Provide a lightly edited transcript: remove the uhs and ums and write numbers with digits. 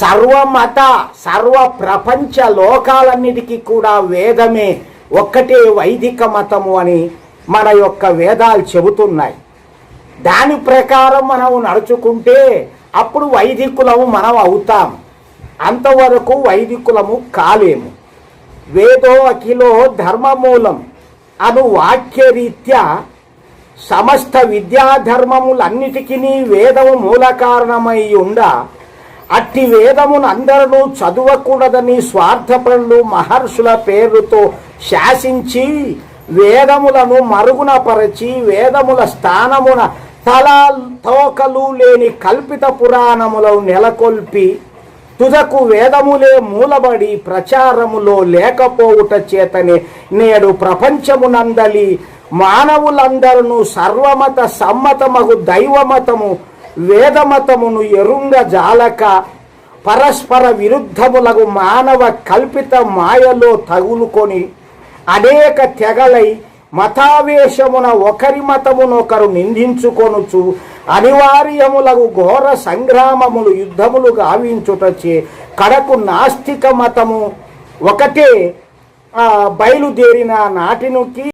సర్వమత సర్వ ప్రపంచ లోకాలన్నిటికీ కూడా వేదమే ఒక్కటే వైదిక మతము అని మన యొక్క వేదాలు చెబుతున్నాయి. దాని ప్రకారం మనం నడుచుకుంటే అప్పుడు వైదికులము మనం అవుతాం. అంతవరకు వైదికులము కాలేము. వేదో అఖిలో ధర్మమూలం అను వాక్యరీత్యా సమస్త విద్యాధర్మములన్నిటికీ వేదము మూల కారణమై ఉండ అట్టి వేదమును అందరూ చదవకూడదని స్వార్థపరులు మహర్షుల పేరుతో శాసించి వేదములను మరుగున పరచి వేదముల స్థానమున తల తోకలు లేని కల్పిత పురాణములను నెలకొల్పి తుదకు వేదములే మూలబడి ప్రచారములో లేకపోవుట చేతనే నేడు ప్రపంచమునందలి మానవులందరూ సర్వమత సమ్మతమగు దైవమతము వేదమతమును ఎరుంగ జాలక పరస్పర విరుద్ధములకు మానవ కల్పిత మాయలో తగులుకొని అనేక తెగలై మతావేశమున ఒకరి మతమునొకరు నిందించుకొనుచు అనివార్యములకు ఘోర సంగ్రామములు యుద్ధములు గావించుటచే కడకు నాస్తిక మతము ఒకటే బయలుదేరిన నాటినుకి